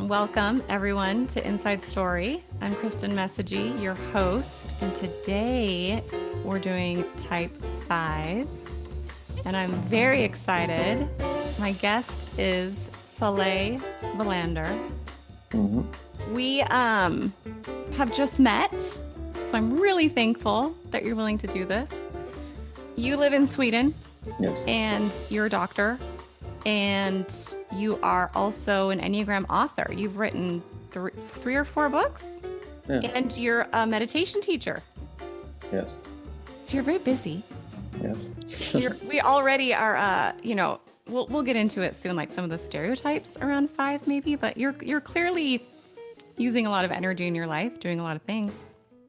Welcome, everyone, to Inside Story. I'm Kristin Messegee, your host, and today we're doing Type 5, and I'm very excited. My guest is Saleh Vallander. We have just met, so I'm really thankful that you're willing to do this. You live in Sweden. Yes. And you're a doctor, and you are also an Enneagram author. You've written three or four books, and you're a meditation teacher. Yes. So you're very busy. Yes. We already are, we'll get into it soon, like some of the stereotypes around 5 maybe, but you're clearly using a lot of energy in your life, doing a lot of things.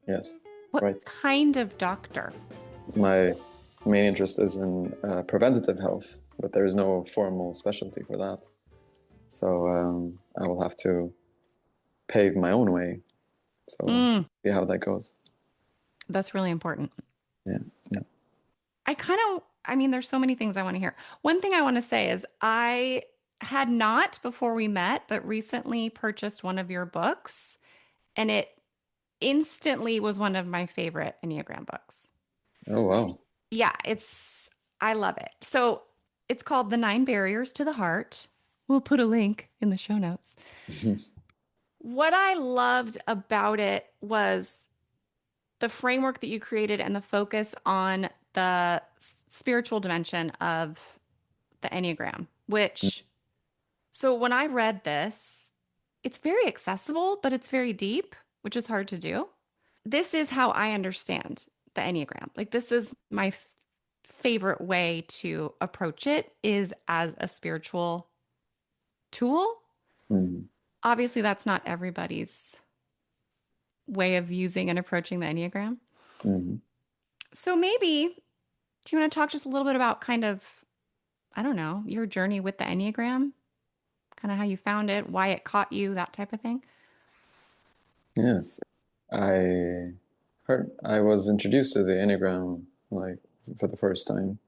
Yes. What kind of doctor? My main interest is in preventative health, but there is no formal specialty for that. So I will have to pave my own way. So see how that goes. That's really important. Yeah. There's so many things I want to hear. One thing I want to say is I had not before we met, but recently purchased one of your books, and it instantly was one of my favorite Enneagram books. Oh, wow. Yeah, I love it. So it's called The 9 Barriers to the Heart. We'll put a link in the show notes. What I loved about it was the framework that you created and the focus on the spiritual dimension of the Enneagram, so when I read this, it's very accessible, but it's very deep, which is hard to do. This is how I understand the Enneagram. Like, this is my favorite way to approach it, is as a spiritual tool. Obviously, that's not everybody's way of using and approaching the Enneagram. So maybe, do you want to talk just a little bit about kind of, I don't know, your journey with the Enneagram? Kind of how you found it, why it caught you, that type of thing? Yes. I was introduced to the Enneagram for the first time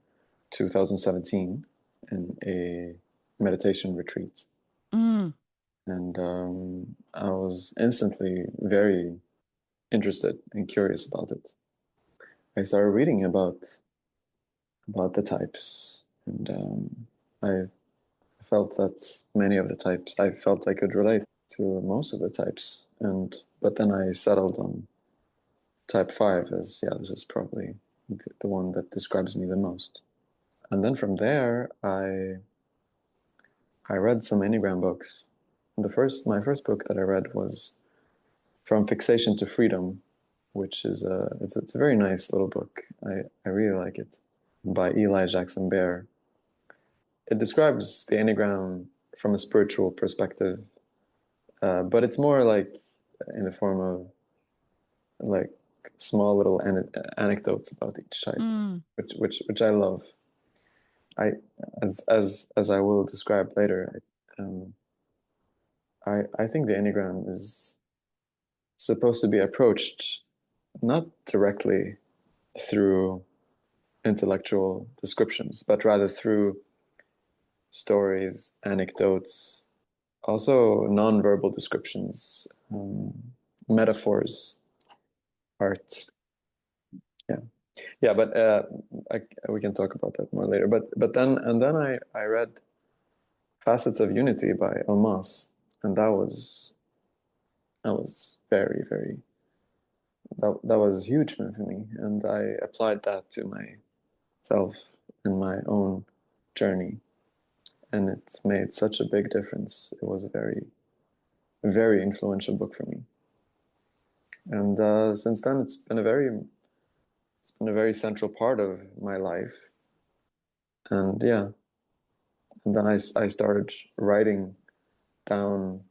2017 in a meditation retreat. And I was instantly very interested and curious about it. I started reading about the types, and I felt that many of the types, I felt I could relate to most of the types, but then I settled on Type 5 as, this is probably the one that describes me the most. And then from there, I read some Enneagram books. My first book that I read was From Fixation to Freedom, which is it's a very nice little book. I really like it, by Eli Jackson Bear. It describes the Enneagram from a spiritual perspective, but it's more like in the form of like small little anecdotes about each type, which I love. As I will describe later, I think the Enneagram is supposed to be approached not directly through intellectual descriptions, but rather through stories, anecdotes, also nonverbal descriptions, metaphors, art. But we can talk about that more later. But then I read Facets of Unity by Almas, and that was very, very, that was huge for me, and I applied that to myself in my own journey, and it made such a big difference. It was a very, very influential book for me, and since then it's been a very central part of my life. And then I started writing down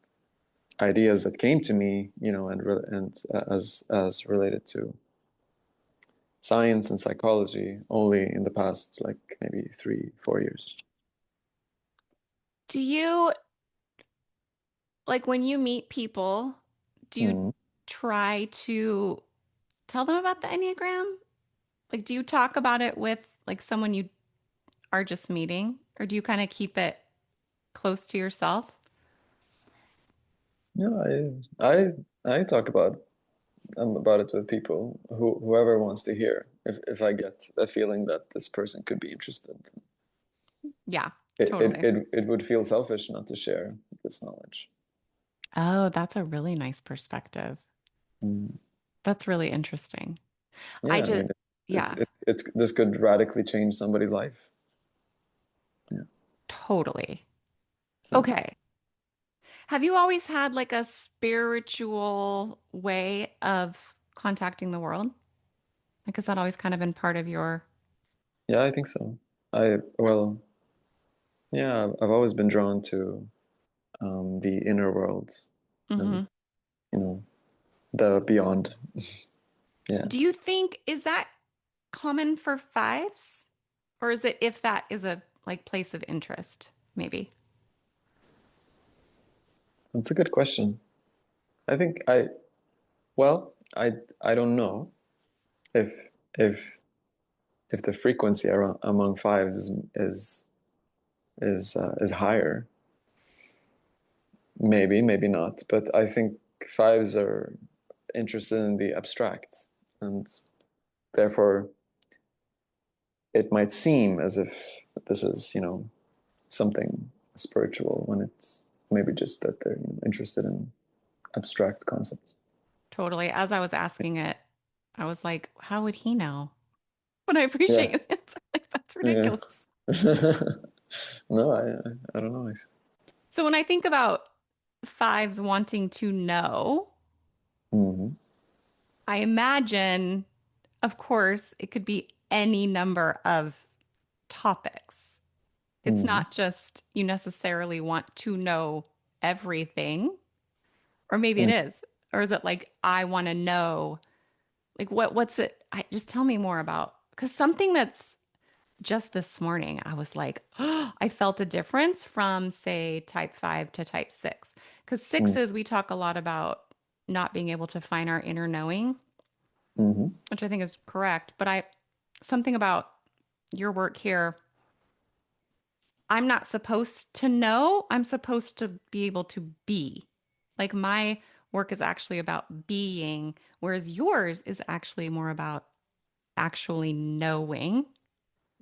ideas that came to me, and as related to science and psychology, only in the past, like maybe 3-4 years. Do you, like, when you meet people, do you try to tell them about the Enneagram? Like, do you talk about it with like someone you are just meeting, or do you kind of keep it close to yourself? Yeah, I talk about it with people whoever wants to hear. If I get a feeling that this person could be interested, Yeah, it totally. it it would feel selfish not to share this knowledge. Oh, that's a really nice perspective. Mm. That's really interesting. I Yeah, I just, mean, yeah, this could radically change somebody's life. Yeah. totally. So, Okay. Have you always had like a spiritual way of contacting the world? Like, has that always kind of been part of your, yeah, I think so. Well, yeah, I've always been drawn to the inner world and hmm. you know the beyond. Yeah. Do you think, is that common for fives? Or is it if that is a like place of interest, maybe? That's a good question. I think well, I don't know if if if the frequency around, among fives is higher. Maybe not. But I think fives are interested in the abstract, and therefore it might seem as if this is, something spiritual when it's maybe just that they're interested in abstract concepts. Totally. As I was asking it, I was like, how would he know? But I Yeah, appreciate your answer. Like, that's yeah. ridiculous. No, I don't know. So when I think about fives wanting to know, Hmm. I imagine, of course, it could be any number of topics. It's Hmm. not just you necessarily want to know everything, or maybe it is. Or is it like I want to know like what's it? Just tell me more about because something that's just this morning, I was like, oh, I felt a difference from say type five to type six. Because sixes, we talk a lot about not being able to find our inner knowing, Hmm. which I think is correct. But something about your work here, I'm not supposed to know. I'm supposed to be able to be. Like my work is actually about being, whereas yours is actually more about actually knowing.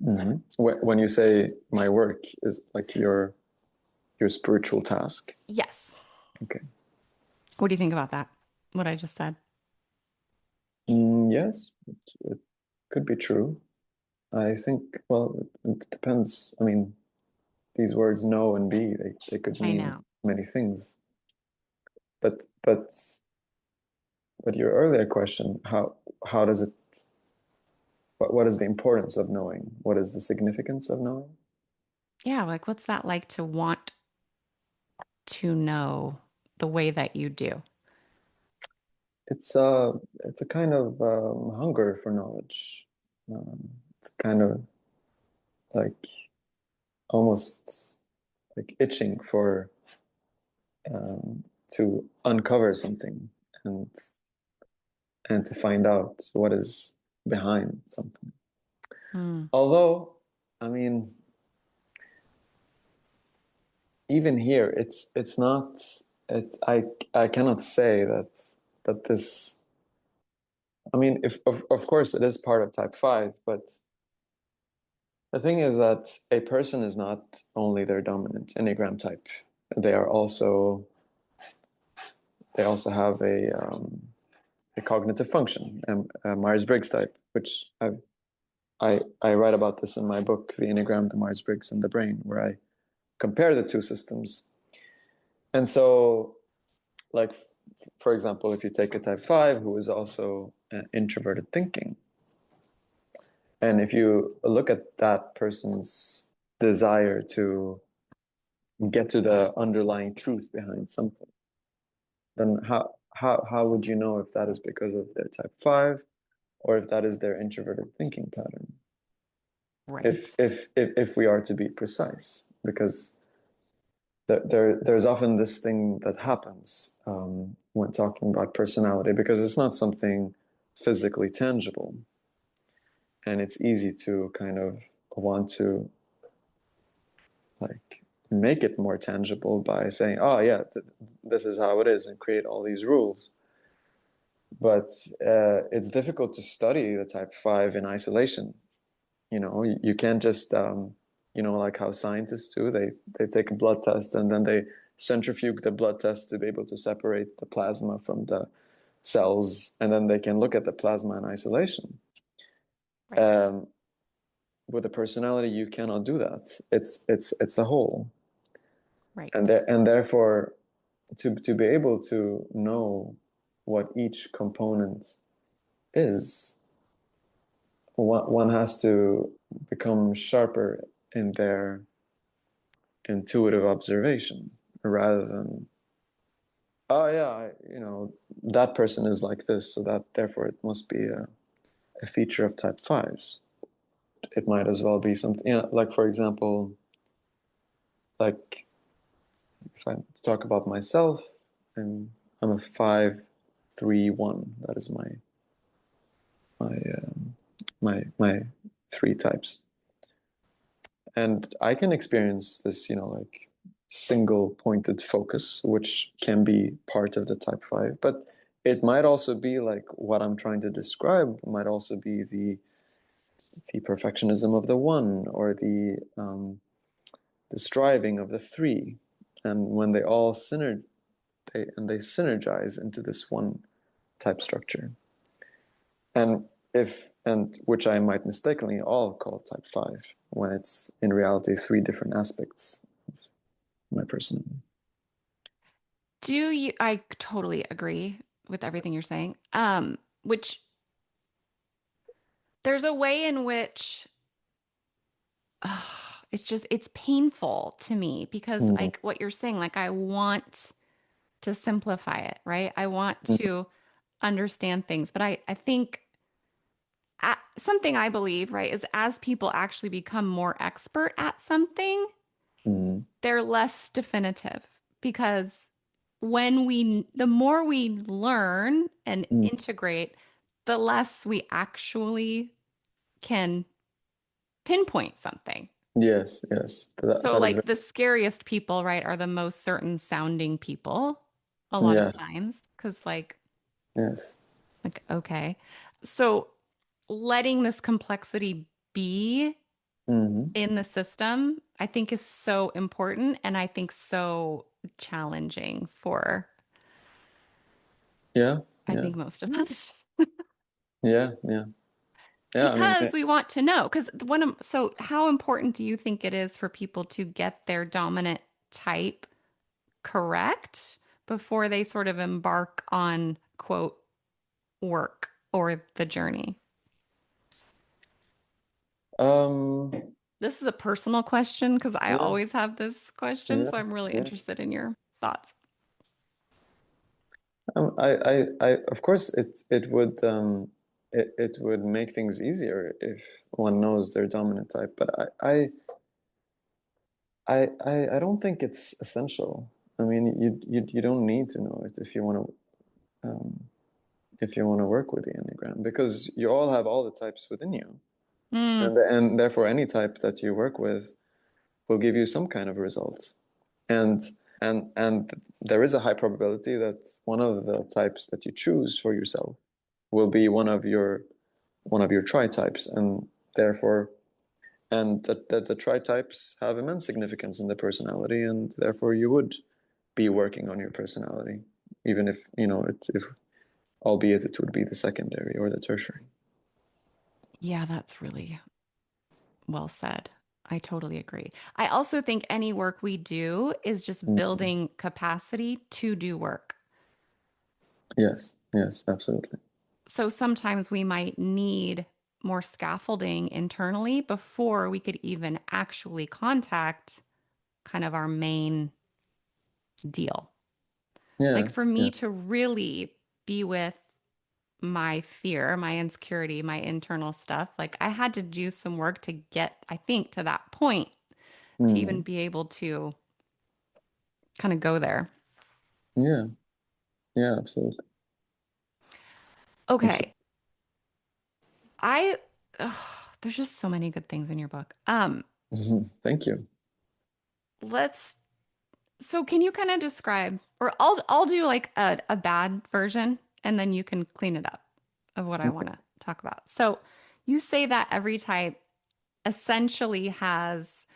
Hmm. When you say my work is like your spiritual task, Yes. okay. What do you think about that? What I just said? Yes, it could be true. I think, well, it depends. I mean, these words know and be, they could I mean know. many things. But but your earlier question, how does it what is the importance of knowing? What is the significance of knowing? Yeah, like what's that like to want to know the way that you do? It's a kind of hunger for knowledge. It's kind of like almost like itching for to uncover something and and to find out what is behind something. Hmm. Although, I mean, even here, it's not. I cannot say that this. I mean, if of course it is part of Type Five, but the thing is that a person is not only their dominant Enneagram type. They are also they also have a cognitive function, a Myers-Briggs type, which I write about this in my book, The Enneagram, the Myers-Briggs, and the Brain, where I compare the two systems. And so, like, for example, if you take a type 5 who is also introverted thinking, and if you look at that person's desire to get to the underlying truth behind something, then how would you know if that is because of their type 5 or if that is their introverted thinking pattern? Right. If we are to be precise, because there's often this thing that happens when talking about personality because it's not something physically tangible, and it's easy to kind of want to like make it more tangible by saying, "Oh yeah, this is how it is, and create all these rules. But it's difficult to study the type 5 in isolation. You can't just, like how scientists do, they take a blood test and then they centrifuge the blood test to be able to separate the plasma from the cells, and then they can look at the plasma in isolation. Right. With a personality, you cannot do that. It's a whole, and Right. therefore, to be able to know what each component is, one has to become sharper in their intuitive observation rather than, oh yeah, that person is like this, so that therefore it must be a feature of type fives. It might as well be something, like for example, like if I talk about myself, and I'm a 5-3-1. That is my my three types. And I can experience this, like single pointed focus, which can be part of the type 5, but it might also be like what I'm trying to describe might also be the perfectionism of the 1, or the striving of the 3. And when they all they synergize into this one type structure. And which I might mistakenly all call type 5, when it's in reality 3 different aspects of my personality. I totally agree with everything you're saying. Which there's a way in which it's painful to me because Mm, like what you're saying, like I want to simplify it, right? I want mm, to understand things, but I think something I believe, right, is as people actually become more expert at something, mm, they're less definitive because the more we learn and mm. integrate, the less we actually can pinpoint something. Yes, yes, So, that is like very, the scariest people, right, are the most certain sounding people a lot of yeah, times because, yes, okay. So, letting this complexity be hmm, in the system, I think is so important and I think so challenging for, yeah, I yeah, think, most of us. yeah, yeah, yeah. I mean, Because we want to know. Because so how important do you think it is for people to get their dominant type correct before they sort of embark on quote work or the journey? um, This is a personal question because I yeah, always have this question, yeah, so I'm really yeah. interested in your thoughts. Of course, it would make things easier if one knows their dominant type, but I don't think it's essential. I mean, you don't need to know it if you want to work with the Enneagram, because you all have all the types within you, Mm, and therefore any type that you work with will give you some kind of results. And and there is a high probability that one of the types that you choose for yourself will be one of your tri-types, and therefore that the tri-types have immense significance in the personality, and therefore you would be working on your personality, even if if albeit it would be the secondary or the tertiary. yeah, that's really well said. I totally agree. I also think any work we do is just Mm. building capacity to do work. Yes, yes, absolutely. So sometimes we might need more scaffolding internally before we could even actually contact kind of our main deal. Like Yeah, for yeah. me to really be with my fear, my insecurity, my internal stuff, like I had to do some work to get, I think, to that point to even Mm. be able to kind of go there. Yeah, yeah, absolutely. Okay. Absolutely. I, ugh, there's just so many good things in your book. Thank you. Let's So can you kind of describe, or I'll do like a bad version and then you can clean it up of what I want to talk about. So you say that every type essentially has,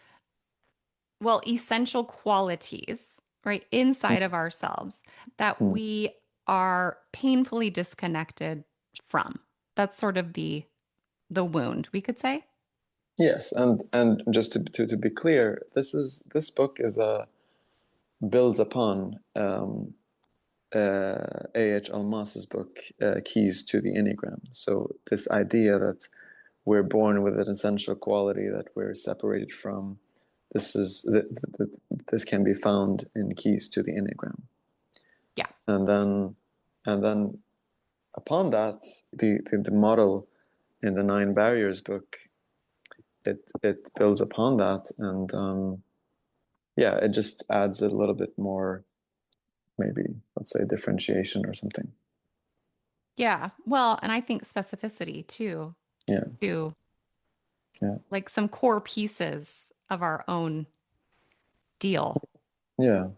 well, essential qualities, right, inside of ourselves that Mhm. we are painfully disconnected from. That's sort of the wound, we could say. Yes, and just to be clear, this book is a builds upon A.H. Almas's book, Keys to the Enneagram. So this idea that we're born with an essential quality that we're separated from, this can be found in Keys to the Enneagram. Yeah. And then upon that, the model in the Nine Barriers book, it builds upon that, and yeah, it just adds a little bit more, maybe let's say differentiation or something. Yeah. Well, and I think specificity Yeah, too, yeah, like some core pieces of our own deal. yeah,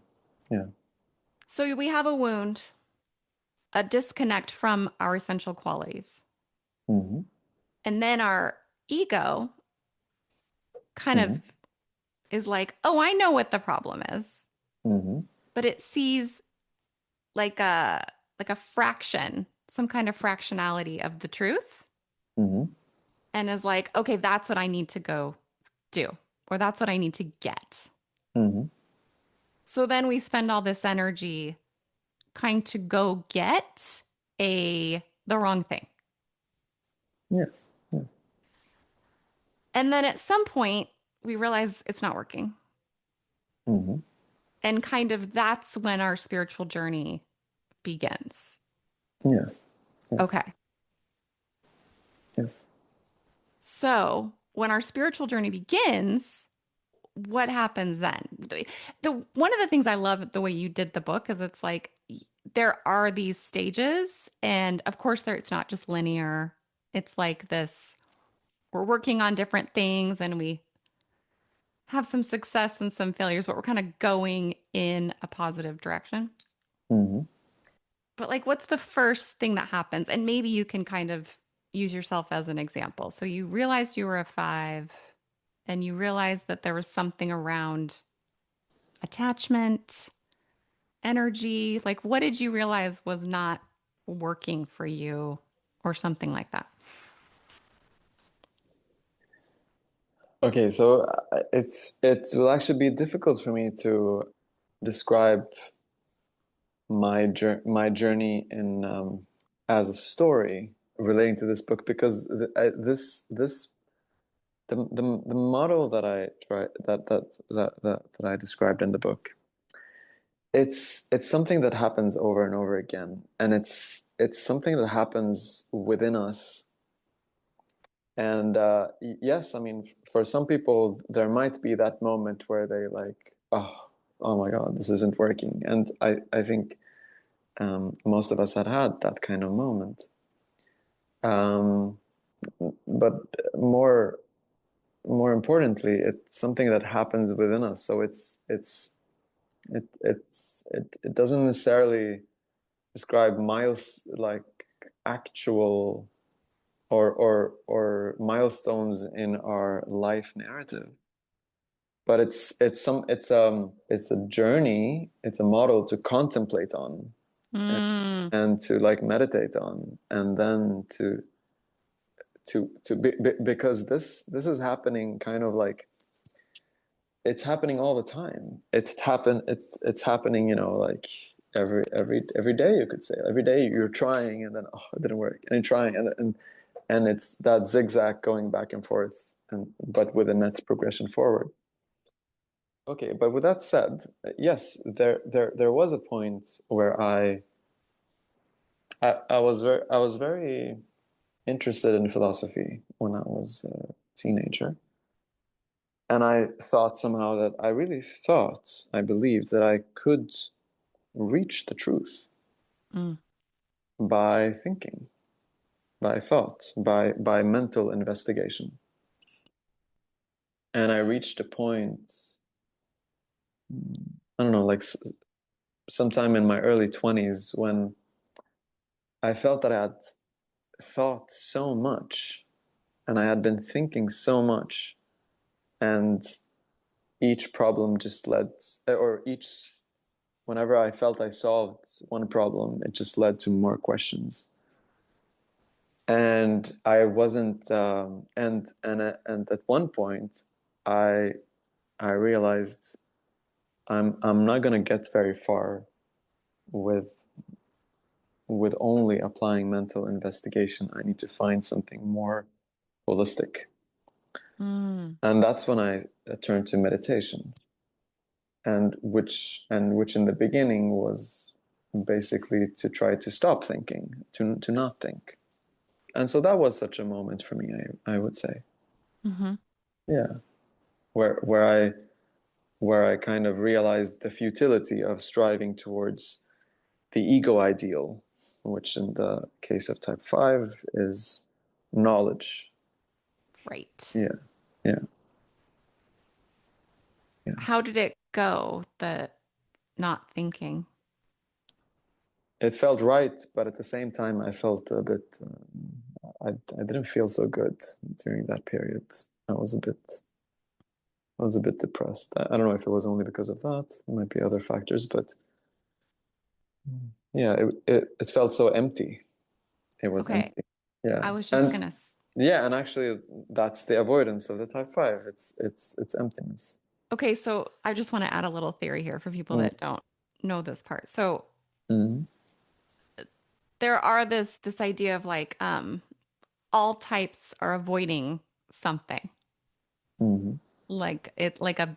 yeah. So we have a wound, a disconnect from our essential qualities. Hmm. And then our ego kind of Hmm. is like, oh, I know what the problem is, Hmm. but it sees like a fraction, some kind of fractionality of the truth Hmm. and is like, okay, that's what I need to go do, or that's what I need to get. Hmm. So then we spend all this energy trying to go get the wrong thing. Yes, yes. And then at some point we realize it's not working. Hmm. And kind of that's when our spiritual journey begins. Yes, yes, Okay. yes. So when our spiritual journey begins, what happens then? The one of the things I love the way you did the book is it's like there are these stages, and of course there it's not just linear. It's like this, we're working on different things and we have some success and some failures, but we're kind of going in a positive direction. Hmm. But like what's the first thing that happens? And maybe you can kind of use yourself as an example. So you realized you were a five and you realized that there was something around attachment, energy. Like, what did you realize was not working for you or something like that? Okay, so it will actually be difficult for me to describe my journey in as a story relating to this book because the model that I try that I described in the book, it's something that happens over and over again, and it's something that happens within us. And yes, I mean, for some people there might be that moment where they like, oh my God, this isn't working, and I think most of us had that kind of moment. Um, but more importantly, it's something that happens within us. So it doesn't necessarily describe miles like actual or milestones in our life narrative. But it's a journey, it's a model to contemplate on and, Mm, and to like meditate on, and then because this is happening kind of like it's happening all the time. It's happening, like every day, you could say. Every day you're trying and then it didn't work. And you're trying and it's that zigzag going back and forth, and but with a net progression forward. Okay, but with that said, yes, there was a point where I was very interested in philosophy when I was a teenager. And I thought somehow that I believed that I could reach the truth mm, by thinking, by thought, by mental investigation. And I reached a point I don't know, like sometime in my early 20s when I felt that I had thought so much and I had been thinking so much, and each problem just led, or each, whenever I felt I solved one problem, it just led to more questions. And I wasn't, and at one point, I I realized I'm not gonna get very far with only applying mental investigation. I need to find something more holistic. Mm, And that's when I turned to meditation, and which in the beginning was basically to try to stop thinking, to not think. And so that was such a moment for me, I would say. hmm. Yeah. Where I kind of realized the futility of striving towards the ego ideal, which in the case of type 5 is knowledge. Right. Yeah. Yeah. How Yes. did it go, the not thinking? It felt right, but at the same time, I felt a bit. I didn't feel so good during that period. I was a bit. I was a bit depressed. I don't know if it was only because of that. It might be other factors, but yeah, it felt so empty. It was Okay. empty. Yeah, I was just and gonna, yeah, and actually, that's the avoidance of the type 5. It's emptiness. okay, so I just want to add a little theory here for people Mm. that don't know this part. So Mm. there are this idea of like all types are avoiding something. Mm. Like it like a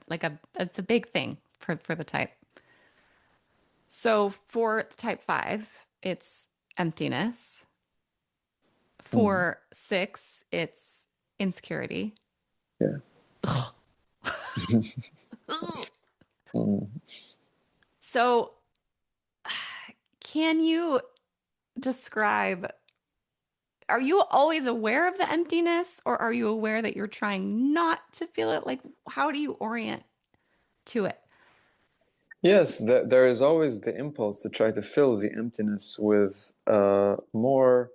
it's a big thing for the type. So for the type 5, it's emptiness. Mm. For 6, it's insecurity. Yeah. Mm. So can you describe, are you always aware of the emptiness, or are you aware that you're trying not to feel it? Like, how do you orient to it? Yes, there is always the impulse to try to fill the emptiness with more,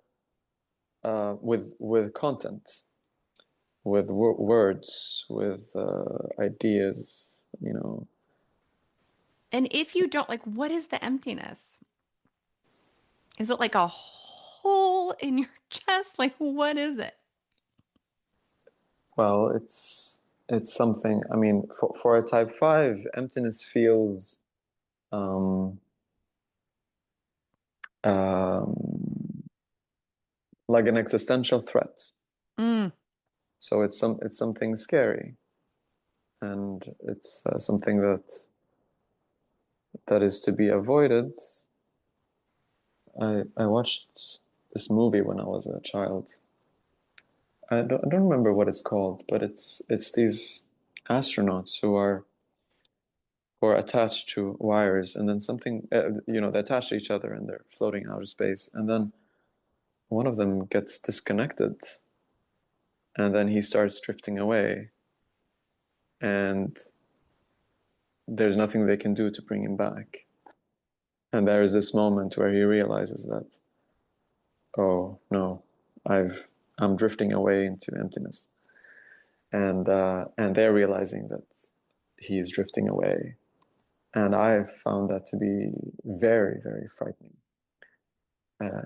with content, with words, with ideas. And if you don't, like, what is the emptiness? Is it like a hole in your chest? Like, what is it? Well, it's something. I mean, for a type 5, emptiness feels um, um, like an existential threat. Mm, So it's something scary, and it's something that is to be avoided. I watched this movie when I was a child. I don't remember what it's called, but it's these astronauts who are attached to wires, and then something, they attach to each other and they're floating in outer space, and then one of them gets disconnected, and then he starts drifting away, and there's nothing they can do to bring him back. And there is this moment where he realizes that, oh no, I'm drifting away into emptiness, and they're realizing that he's drifting away, and I found that to be very, very frightening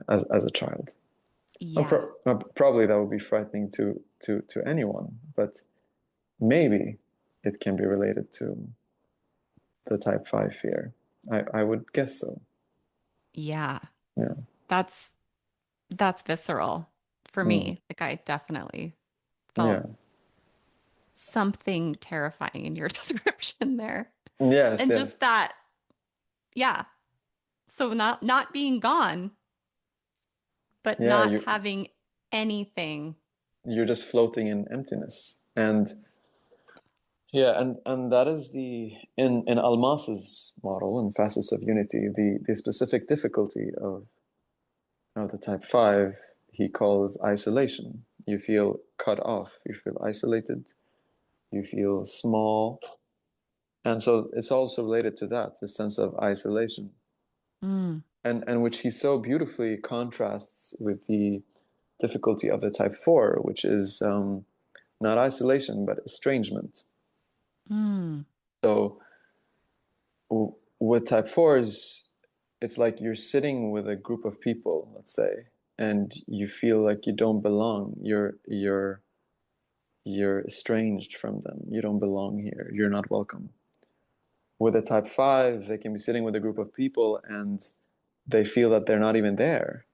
as a child. yeah. Probably that would be frightening to anyone, but maybe it can be related to the type 5 fear. I would guess so. Yeah. Yeah. That's that's visceral for Mm. me. Like I definitely felt Yeah. something terrifying in your description there. Yes, And just yes. that, yeah. So not being gone, but Yeah, not having anything. you're just floating in emptiness. And yeah, and that is the in Almas's model in facets of unity, the specific difficulty of the type 5 he calls isolation. You feel cut off, you feel isolated, you feel small, And so it's also related to that, the sense of isolation, Mm, and which he so beautifully contrasts with the difficulty of the type 4, which is not isolation, but estrangement. mm, So with type 4s, it's like you're sitting with a group of people, let's say, and you feel like you don't belong. You're estranged from them. You don't belong here. You're not welcome. With a type 5, they can be sitting with a group of people and they feel that they're not even there.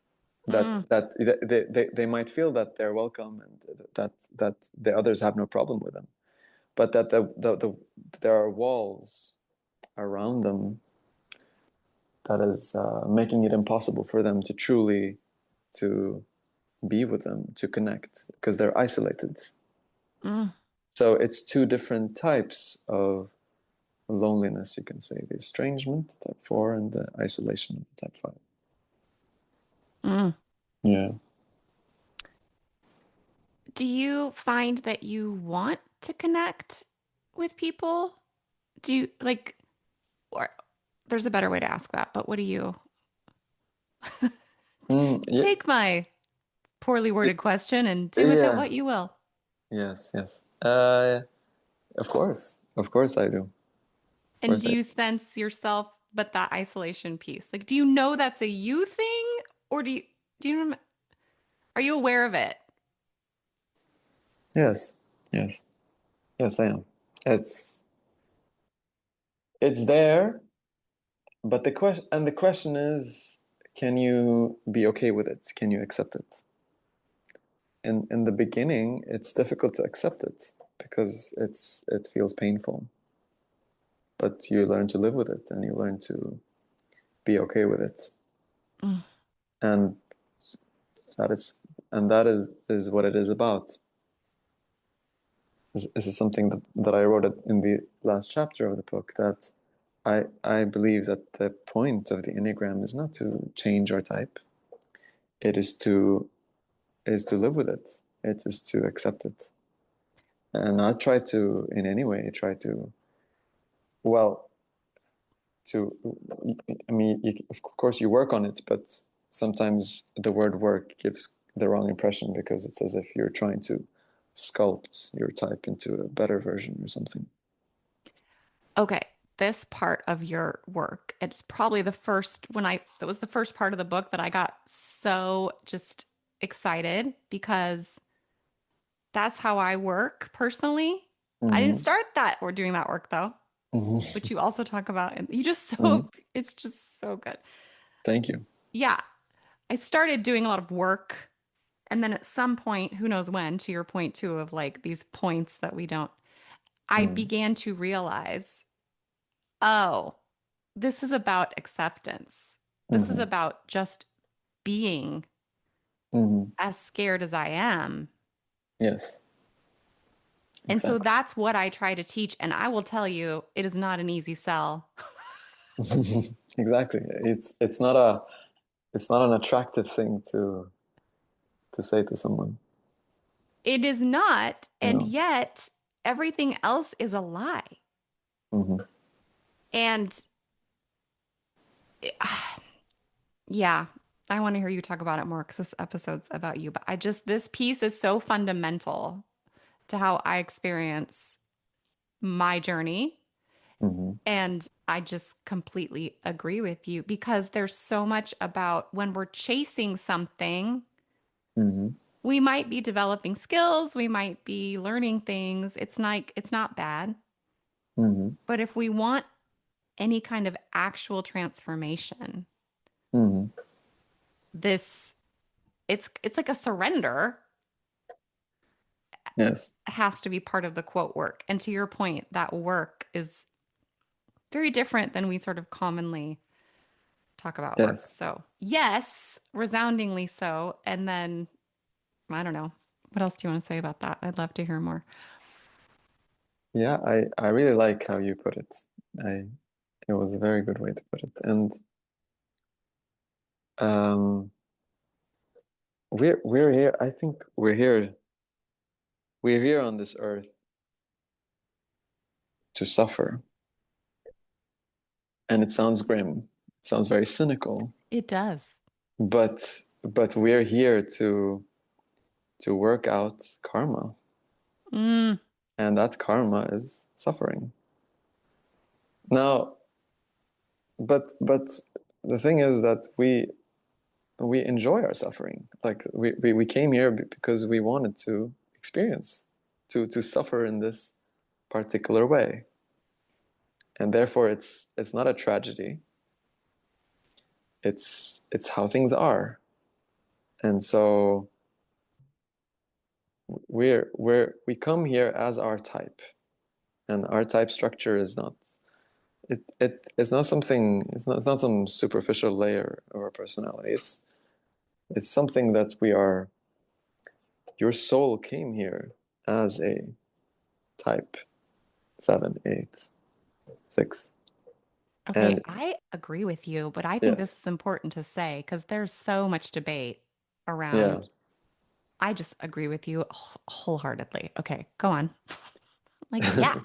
mm, They might feel that they're welcome and that the others have no problem with them, but that there are walls around them that is making it impossible for them to truly to be with them, to connect, because they're isolated. mm, So it's two different types of loneliness, you can say, the estrangement, type 4, and the isolation of the type 5. mm. Yeah. Do you find that you want to connect with people? Do you like, or there's a better way to ask that, but what do you Yeah. take my poorly worded question and do with it Yeah. what you will? Yes, yes. Of course I do. Of And course do I you do. sense yourself, but that isolation piece? Like, do you know that's a you thing, or do you are you aware of it? Yes, yes, yes, I am. It's it's there, but the question is, can you be okay with it? Can you accept it? In the beginning, it's difficult to accept it because it feels painful. But you learn to live with it, and you learn to be okay with it, Mm. and that is what it is about. This is something that I wrote in the last chapter of the book, that I believe that the point of the Enneagram is not to change our type. It is to live with it. It is to accept it. And not try to in any way try to, well, to, I mean, of course you work on it, but sometimes the word work gives the wrong impression because it's as if you're trying to sculpt your type into a better version or something. Okay, this part of your work, it's probably the first that was the first part of the book that I got so just excited because that's how I work personally. I didn't Mm-hmm. start that or doing that work though, Mm-hmm. which you also talk about. And you just Mm-hmm. it's just so good. Thank you. Yeah, I started doing a lot of work. And then at some point, who knows when, to your point too, of like these points that we don't, I Mm-hmm. began to realize, oh, this is about acceptance. This is Mm-hmm. about just being Mm-hmm. as scared as I am. Yes, And so exactly. that's what I try to teach. And I will tell you, it is not an easy sell. Exactly. It's not an attractive thing to say to someone. It is not. And No. yet, everything else is a lie. Mm-hmm. And yeah, I want to hear you talk about it more because this episode's about you. But this piece is so fundamental to how I experience my journey. Mm-hmm. And I just completely agree with you because there's so much about when we're chasing something, Mm-hmm. we might be developing skills, we might be learning things. It's not bad. Mm-hmm. But if we want any kind of actual transformation, Mm-hmm. this it's like a surrender Yes. has to be part of the quote work. And to your point, that work is very different than we sort of commonly talk about work. Yes. So, yes, resoundingly so. And then, I don't know. What else do you want to say about that? I'd love to hear more. Yeah, I really like how you put it. I It was a very good way to put it. And um we're here, I think we're here on this earth to suffer. and it sounds grim. It sounds very cynical, It does. but we're here to work out karma, Mm, and that karma is suffering. Now, but the thing is that we enjoy our suffering. Like we came here because we wanted to experience, to suffer in this particular way, and therefore it's not a tragedy. It's how things are, and so we come here as our type, and our type structure is not it's not something, it's not some superficial layer of our personality. It's something that we are. Your soul came here as a type 7, 8, 6. okay, And I agree with you, but I think yes, this is important to say because there's so much debate yeah. around. I just agree with you wholeheartedly. Okay, go on. Like, yeah,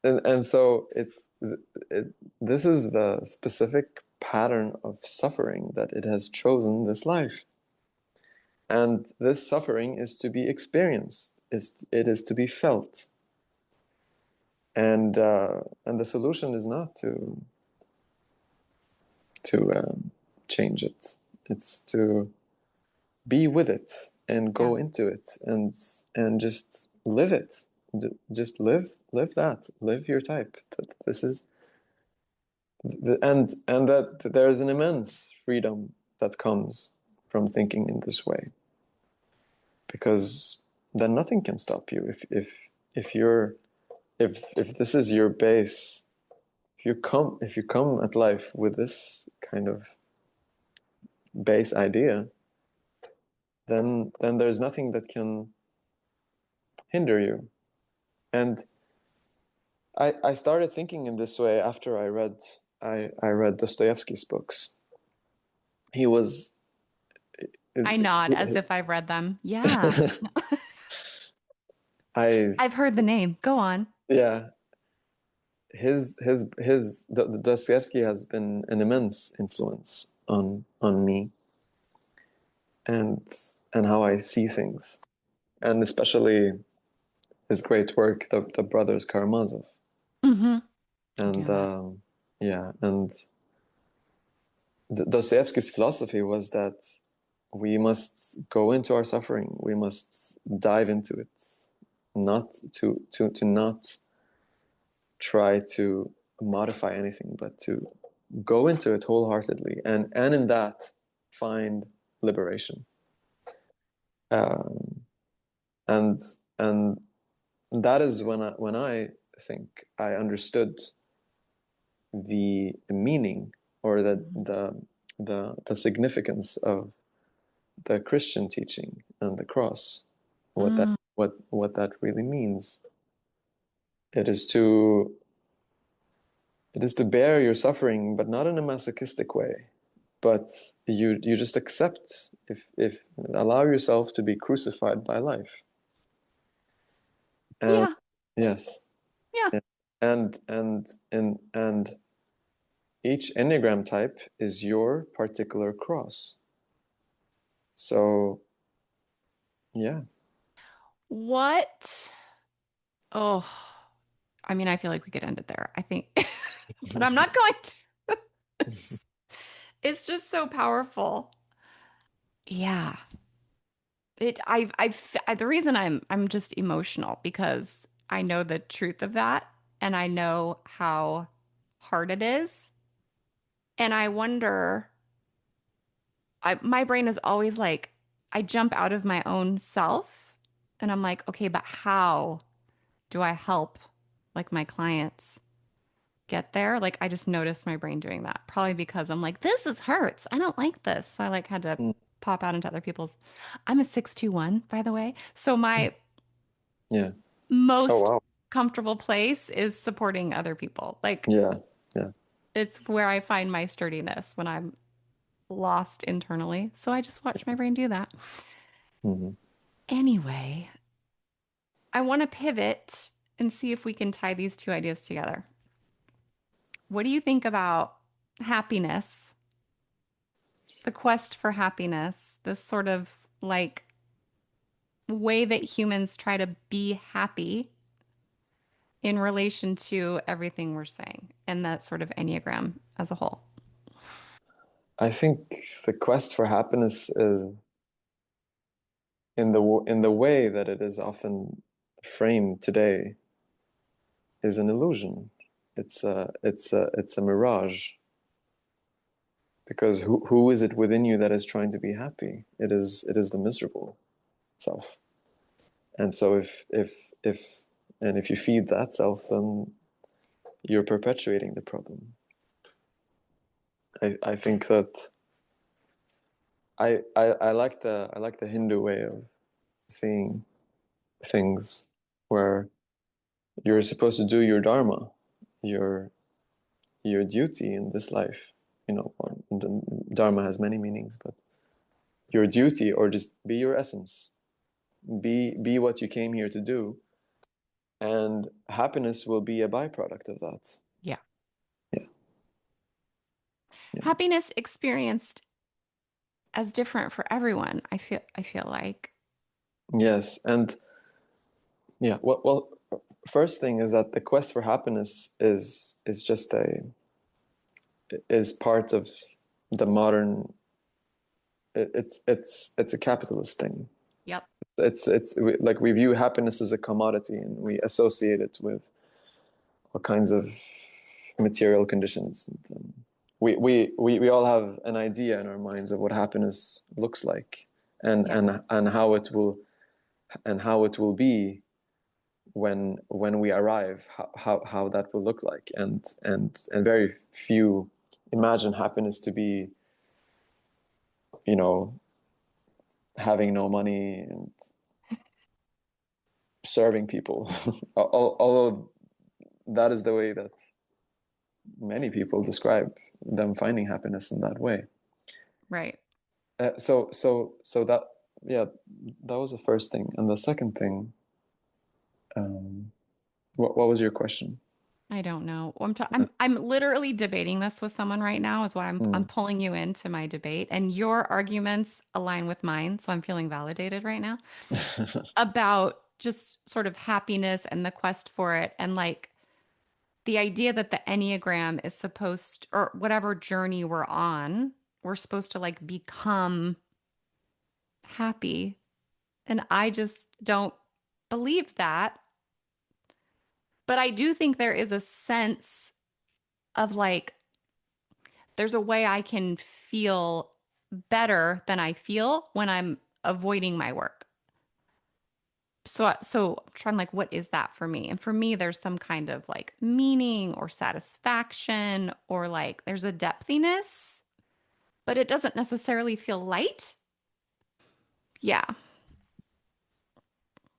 And so it this is the specific pattern of suffering that it has chosen this life. And this suffering is to be experienced. It is to be felt. And the solution is not to change it. It's to be with it and yeah, go into it and just live it. Just live that. Live your type. This is and that there's an immense freedom that comes from thinking in this way, because then nothing can stop you if you're if this is your base. If you come at life with this kind of base idea, then there's nothing that can hinder you. And I started thinking in this way after I read Dostoevsky's books. He was I nod as if I've read them. Yeah, I I've heard the name. Go on. yeah, Dostoevsky has been an immense influence on me and and how I see things, and especially his great work, the Brothers Karamazov. Hmm. I do And know that. yeah, and Dostoevsky's philosophy was that we must go into our suffering. We must dive into it, not to not try to modify anything, but to go into it wholeheartedly, and in that find liberation. Um, and and that is when I think I understood the meaning, or the significance of the Christian teaching and the cross, Mm, what that really means. It is to it is to bear your suffering, but not in a masochistic way. But you just accept, if allow yourself to be crucified by life. And yeah, yes, yeah. yeah. And each Enneagram type is your particular cross. So yeah. What? Oh, I mean, I feel like we could end it there, I think, but I'm not going to. It's just so powerful. Yeah. The reason I'm just emotional because I know the truth of that and I know how hard it is. And I wonder, my brain is always like, I jump out of my own self and I'm like, okay, but how do I help like my clients get there? Like I just noticed my brain doing that. Probably because I'm like, this is hurts. I don't like this. So I like had to Mm, pop out into other people's. I'm a 621, by the way. So my yeah. Oh most wow. comfortable place is supporting other people. Like Yeah. Yeah. it's where I find my sturdiness when I'm lost internally. So I just watch my brain do that. Hmm. Anyway, I want to pivot and see if we can tie these two ideas together. what do you think about happiness, the quest for happiness, this sort of like way that humans try to be happy in relation to everything we're saying and that sort of Enneagram as a whole? I think the quest for happiness is in the way that it is often framed today is an illusion. It's a mirage. Because who is it within you that is trying to be happy? It is the miserable self. And so if you feed that self, then you're perpetuating the problem. I think that I like the Hindu way of seeing things where you're supposed to do your dharma, your your duty in this life. You know, the dharma has many meanings, but your duty, or just be your essence, be what you came here to do, and happiness will be a byproduct of that. Yeah. Yeah, yeah. Happiness experienced as different for everyone, I feel like. Yes, and yeah. Well, first thing is that the quest for happiness is just a is part of the modern. It's a capitalist thing. Yep. Like we view happiness as a commodity, and we associate it with all kinds of material conditions. And, we all have an idea in our minds of what happiness looks like, Yeah. and how it will be when we arrive, how that will look like, and very few imagine happiness to be, you know, having no money and serving people. Although that is the way that many people describe them finding happiness in that way. Right. So that, yeah, that was the first thing, and the second thing, um, what was your question? I don't know. I'm literally debating this with someone right now, is why I'm Mm. pulling you into my debate, and your arguments align with mine, so I'm feeling validated right now about just sort of happiness and the quest for it, and like the idea that the Enneagram is supposed, or whatever journey we're on, we're supposed to like become happy. And I just don't believe that. But I do think there is a sense of like, there's a way I can feel better than I feel when I'm avoiding my work. So I'm trying like, what is that for me? And for me, there's some kind of like meaning or satisfaction, or like there's a depthiness, but it doesn't necessarily feel light. Yeah,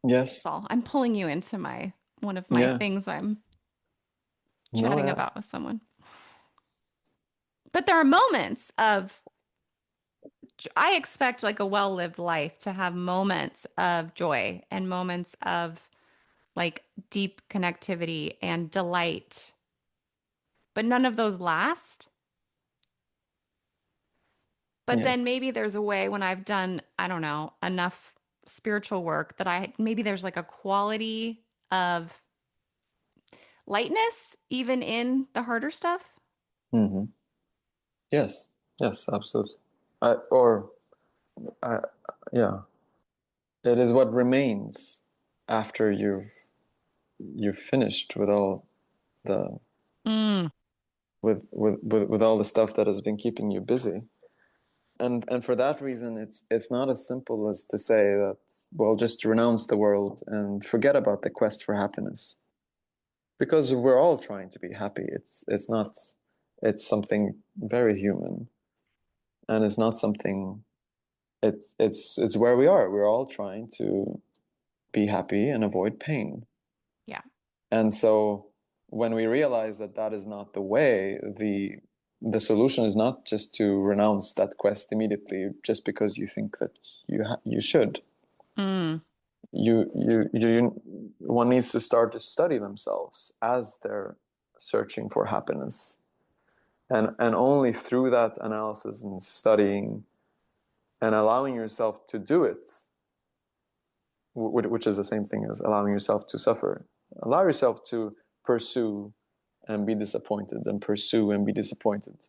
that's Yes. all. I'm pulling you into my one of my Yeah. things I'm No. chatting Yeah. about with someone. But there are moments of, I expect like a well-lived life to have moments of joy and moments of like deep connectivity and delight, but none of those last. But then Yes. maybe there's a way when I've done, I don't know, enough spiritual work that maybe there's like a quality of lightness even in the harder stuff. Hmm. Yes. Yes. Absolutely. Or I, yeah, it is what remains after you've finished with all the Mm, with all the stuff that has been keeping you busy. And for that reason, it's not as simple as to say that, well, just renounce the world and forget about the quest for happiness, because we're all trying to be happy. It's not, it's something very human, and it's not something, it's where we are. We're all trying to be happy and avoid pain. yeah. And so when we realize that that is not the way, the solution is not just to renounce that quest immediately just because you think that you should. Mm, One needs to start to study themselves as they're searching for happiness, And only through that analysis and studying and allowing yourself to do it, which is the same thing as allowing yourself to suffer. Allow yourself to pursue and be disappointed, and pursue and be disappointed.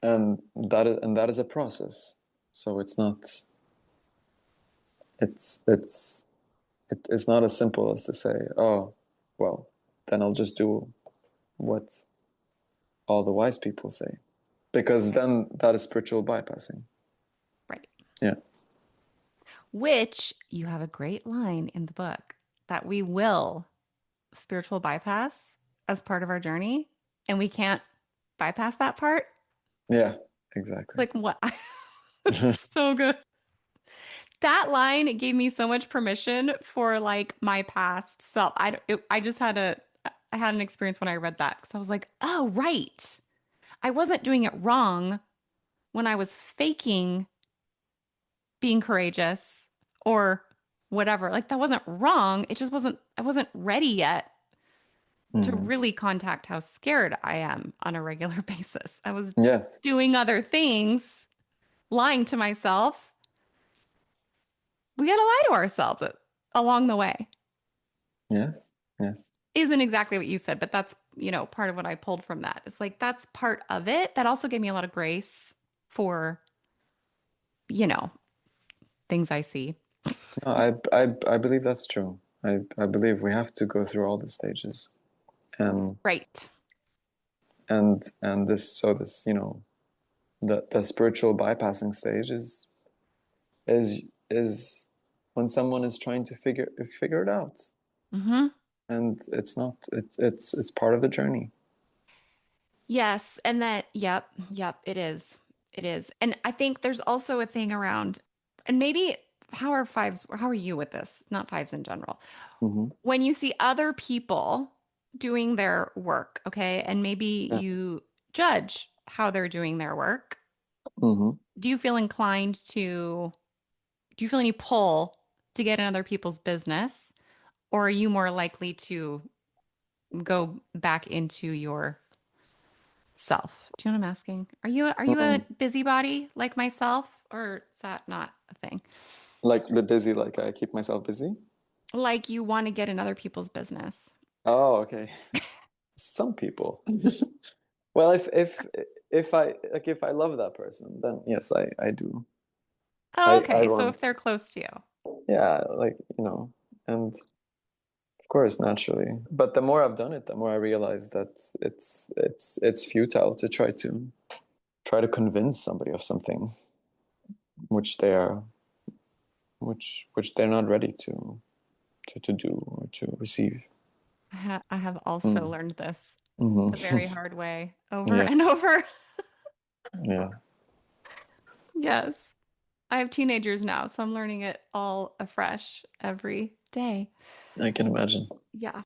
And that is a process. So it's not as simple as to say, oh, well, then I'll just do what all the wise people say, because then that is spiritual bypassing. Right. Yeah. Which you have a great line in the book that we will spiritual bypass as part of our journey, and we can't bypass that part. Yeah, exactly. Like what? It's so good. That line gave me so much permission for like my past self. I just had I had an experience when I read that because I was like, oh, right. I wasn't doing it wrong when I was faking being courageous or whatever. Like that wasn't wrong. It just wasn't, I wasn't ready yet to Mhm. really contact how scared I am on a regular basis. I was Yes. doing other things, lying to myself. We got to lie to ourselves along the way. Yes. Yes. Isn't exactly what you said, but that's, part of what I pulled from that. It's like that's part of it. That also gave me a lot of grace for, you know, things I see. No, I believe that's true. I believe we have to go through all the stages, and Right. this the spiritual bypassing stage is is when someone is trying to figure it out, Hmm. and it's not it's part of the journey. Yes. And that, yep, it is. It is. And I think there's also a thing around, and maybe how are you with this? Not fives in general. Hmm. When you see other people doing their work, okay, and maybe Yeah. you judge how they're doing their work, Hmm. do you feel inclined do you feel any pull to get in other people's business? Or are you more likely to go back into your self? Do you know what I'm asking? Are you a Mm. busybody like myself, or is that not a thing? Like the busy, like I keep myself busy. Like you want to get in other people's business? Oh, okay. Some people. Well, if I love that person, then yes, I do. Oh, I okay. So if want, they're close to you. yeah, like, and of course, naturally. But the more I've done it, the more I realize that it's futile to try to convince somebody of something which they are which they're not ready to do or to receive. I have also Mm. learned this Hmm. the very hard way over Yeah, and over. yeah, Yes. I have teenagers now, so I'm learning it all afresh every day. I can imagine. Yeah.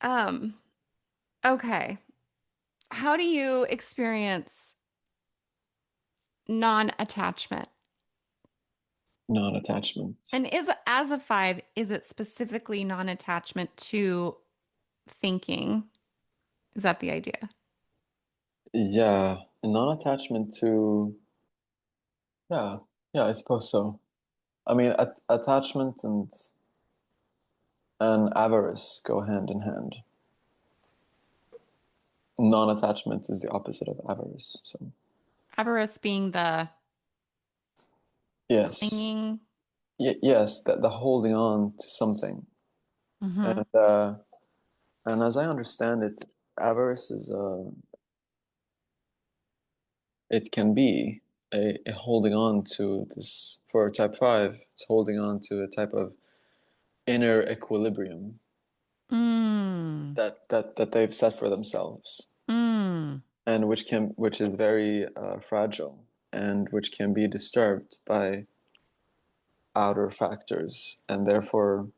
Um, okay. How do you experience non-attachment? Non-attachment. And is as a five, is it specifically non-attachment to thinking? Is that the idea? Yeah, non-attachment to, yeah, yeah, I suppose so. I mean, attachment and avarice go hand in hand. Non-attachment is the opposite of avarice. So Avarice being the yes, clinging. yes, that the holding on to something, Hmm. and and as I understand it, avarice is it can be a holding on to this for type five. It's holding on to a type of inner equilibrium Mm. that they've set for themselves, Mm. and which is very fragile, and which can be disturbed by outer factors, and therefore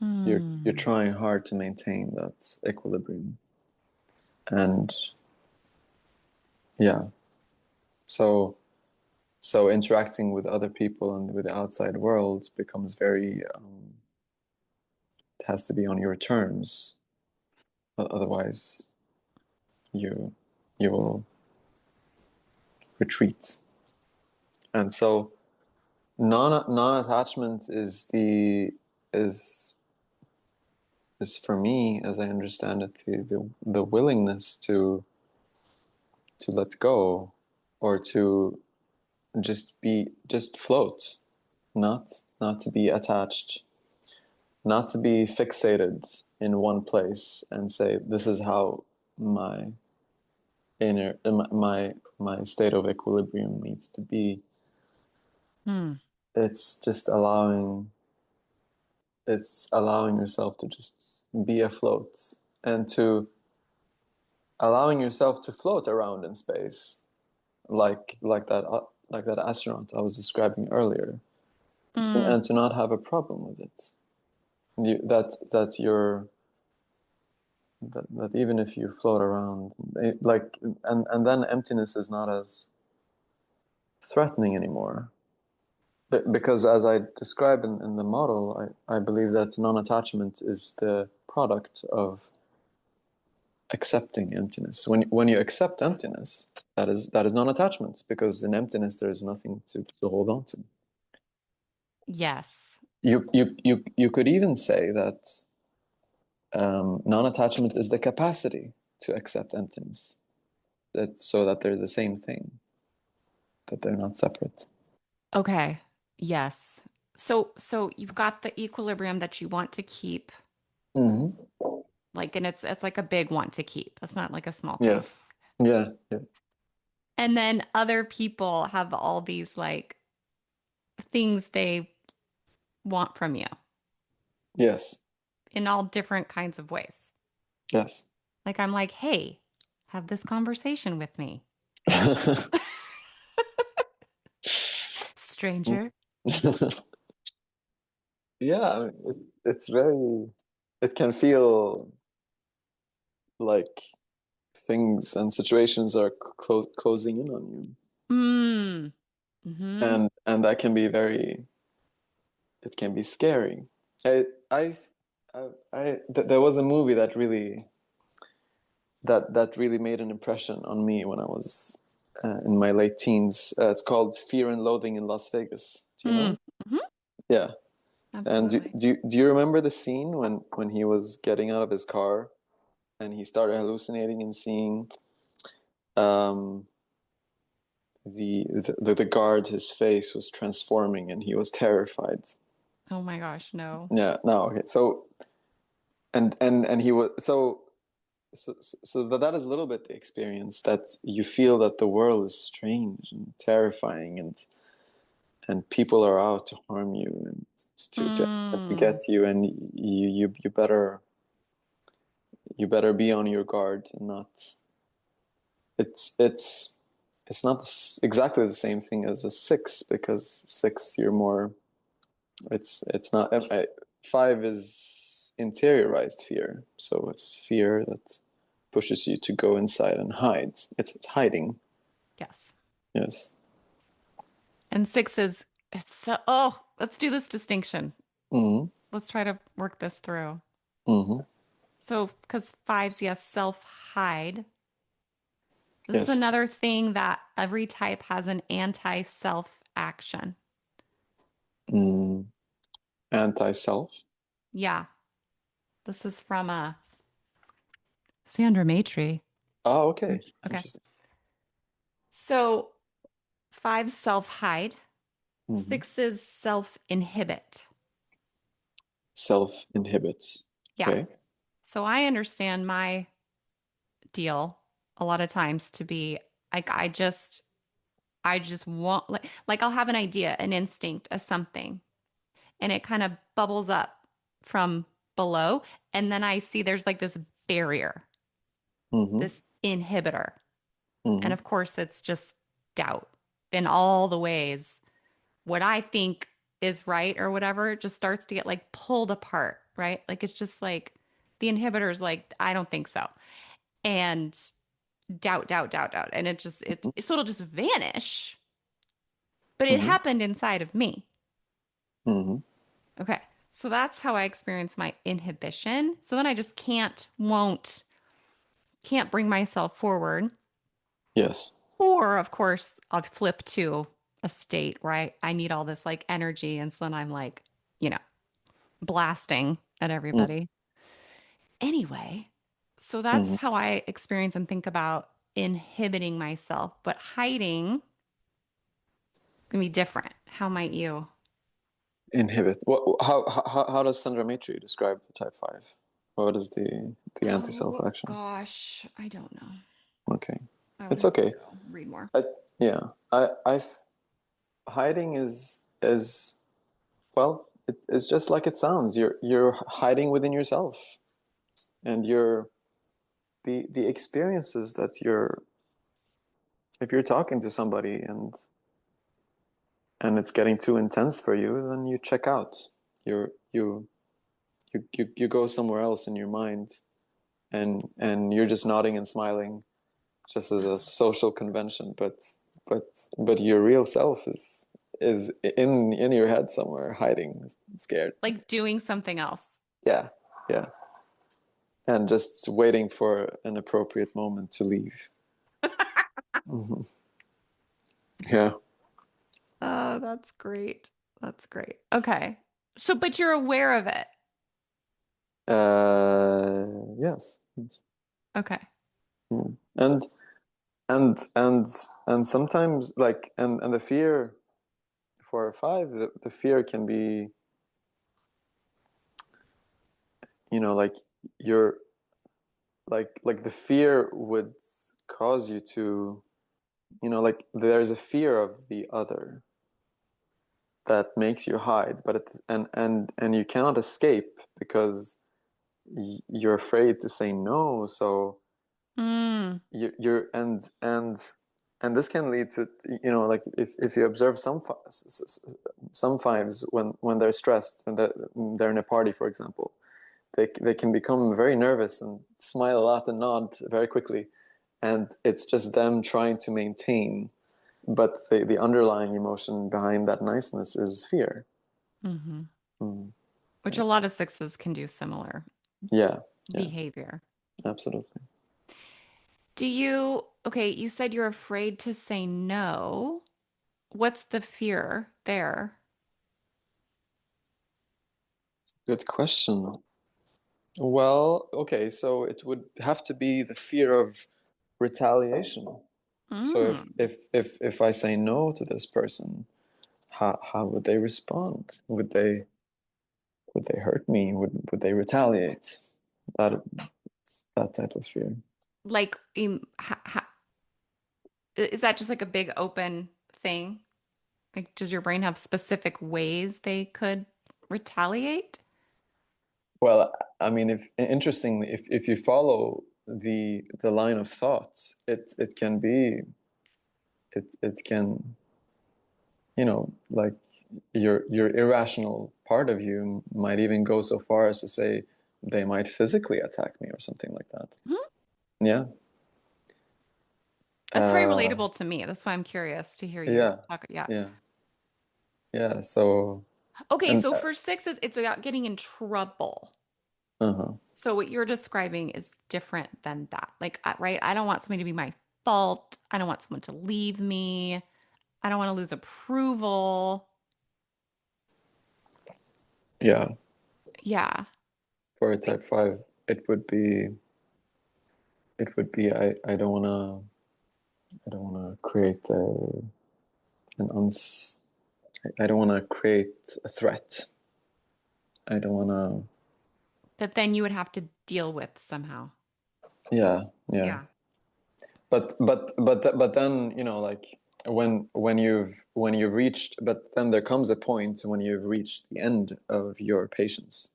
you're Mm. trying hard to maintain that equilibrium. And yeah, so interacting with other people and with the outside world becomes very it has to be on your terms. Otherwise you you will retreat. And so non-attachment is is for me, as I understand it, the willingness to let go, or to just float, not to be attached, not to be fixated in one place and say, this is how my my state of equilibrium needs to be. Hmm. It's just allowing yourself to just be afloat, and to allowing yourself to float around in space, like that astronaut I was describing earlier, Mm. and to not have a problem with it. That you're that even if you float around, like, and then emptiness is not as threatening anymore. Because as I describe in the model, I believe that non-attachment is the product of accepting emptiness. When you accept emptiness, that is non-attachment, because in emptiness there is nothing to hold on to. Yes. You could even say that non-attachment is the capacity to accept emptiness, that so that they're the same thing, that they're not separate. Okay. Yes. So you've got the equilibrium that you want to keep, Mm-hmm. like, and it's like a big want to keep. It's not like a small task. Yes. Yeah. Yeah. And then other people have all these like things they want from you Yes. in all different kinds of ways. Yes. Like I'm like, hey, have this conversation with me, stranger. Yeah, I mean, it's very, it can feel like things and situations are closing in on you, Mm. Mm-hmm. and that can be very, it can be scary. I I there was a movie that really made an impression on me when I was in my late teens. It's called Fear and Loathing in Las Vegas. Do you know Mm. it? Hmm. Yeah. And Absolutely. do you remember the scene when he was getting out of his car and he started hallucinating and seeing um, the guard, his face was transforming and he was terrified. Oh my gosh, no. Yeah, no, okay. So and he was so that is a little bit the experience, that you feel that the world is strange and terrifying, and people are out to harm you and to Mm. get you, and you better be on your guard and not. It's it's not exactly the same thing as a six, because six you're more. It's not. Five is interiorized fear, so it's fear that pushes you to go inside and hide. It's hiding. Yes. Yes. And six is it's so, oh, let's do this distinction. Mm-hmm. Let's try to work this through. Mm-hmm. So, because fives, yes, self-hide. This is Yes. another thing that every type has an anti-self action. Mm. Anti-self. Yeah. This is from Sandra Matry. Oh, okay. Okay. Interesting. So fives self-hide. Mm-hmm. Sixes self-inhibit. Self inhibits. Yeah. Okay. So I understand my deal a lot of times to be like I just want like I'll have an idea, an instinct, a something, and it kind of bubbles up from below, and then I see there's like this barrier, Mm-hmm. this inhibitor. And Mm-hmm. of course, it's just doubt in all the ways. What I think is right or whatever just starts to get like pulled apart, right? Like it's just like the inhibitor is like, I don't think so. And doubt, doubt, doubt, doubt. And so it'll just vanish. But it Mm-hmm. happened inside of me. Mm-hmm. Okay. So that's how I experience my inhibition. So then I just can't, won't can't bring myself forward. Yes. Or, of course, I'll flip to a state where I need all this like energy. And so then I'm like, you know, blasting at Mm, everybody. Anyway, so that's mhm. how I experience and think about inhibiting myself, but hiding can be different. How might you? Inhibit. How does Sandra Mitri describe type five? What is the anti-self Oh action? gosh, I don't know. Okay, I would it's have to okay. go read more. I, yeah, I hiding is well, it's just like it sounds. You're hiding within yourself, and the experiences that you're if you're talking to somebody and it's getting too intense for you, then you check out. You're you go somewhere else in your mind, and you're just nodding and smiling, just as a social convention. But your real self is in your head somewhere, hiding, scared. Like doing something else. Yeah, yeah, and just waiting for an appropriate moment to leave. Hmm. Yeah. Oh, that's great. That's great. Okay. So, but you're aware of it. Yes. Okay. Mm. And and sometimes like and the fear for a five, the fear can be, like you're like the fear would cause you to, like there's a fear of the other that makes you hide, but and you cannot escape because you're afraid to say no. So Mm. you're and this can lead to, like if you observe some fives when they're stressed, when they're in a party, for example, they can become very nervous and smile a lot and nod very quickly, and it's just them trying to maintain, but the underlying emotion behind that niceness is fear. Hmm. Mm. Which a lot of sixes can do similar Yeah, yeah, behavior. absolutely. Okay, you said you're afraid to say no. What's the fear there? Good question. Well, okay, so it would have to be the fear of retaliation. So Mm. if I say no to this person, how would they respond? Would they hurt me? Would they retaliate? That that type of fear. Like, is that just like a big open thing? Like, does your brain have specific ways they could retaliate? Well, I mean, if interestingly, if you follow the line of thought, it can be it can, like your irrational part of you might even go so far as to say they might physically attack me or something like that. Hmm? Yeah. That's very Uh, relatable to me. That's why I'm curious to hear you yeah, talk. Yeah. yeah, yeah. So, Okay, and so for sixes, it's about getting in trouble. uh-huh. So what you're describing is different than that. Like, right? I don't want something to be my fault. I don't want someone to leave me. I don't want to lose approval. Yeah, Yeah. for a Like, type five, it would be I don't wanna create an uns I don't wanna create a threat. I don't wanna. that then you would have to deal with somehow. Yeah, yeah. Yeah. But then, like when you've reached, but then there comes a point when you've reached the end of your patience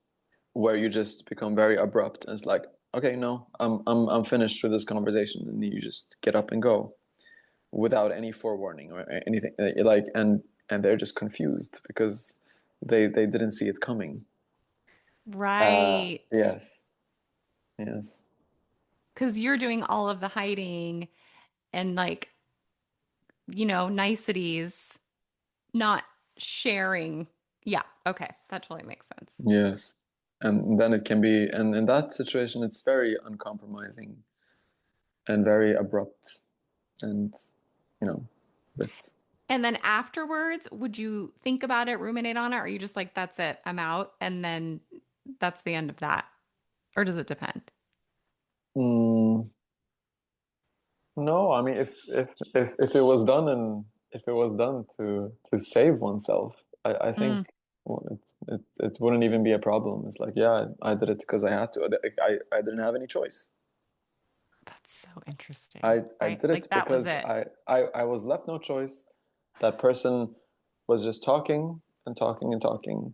where you just become very abrupt, and it's like, okay, no, I'm finished with this conversation, and you just get up and go without any forewarning or anything, like, and they're just confused because they didn't see it coming. Right. Yes, yes. Because you're doing all of the hiding and like, niceties, not sharing. Yeah. Okay. That totally makes sense. Yes. And then it can be, and in that situation, it's very uncompromising. and very abrupt and, you know, but And then afterwards, would you think about it, ruminate on it, or are you just like, that's it, I'm out, and then that's the end of that? Or does it depend? mm, no, I mean, if it was done and if it was done to save oneself, I think Mm, well, it wouldn't even be a problem. It's like, yeah, I did it because I had to. I didn't have any choice. that's so interesting, I right? did Like it that was because it. I was left no choice. That person was just talking and talking and talking,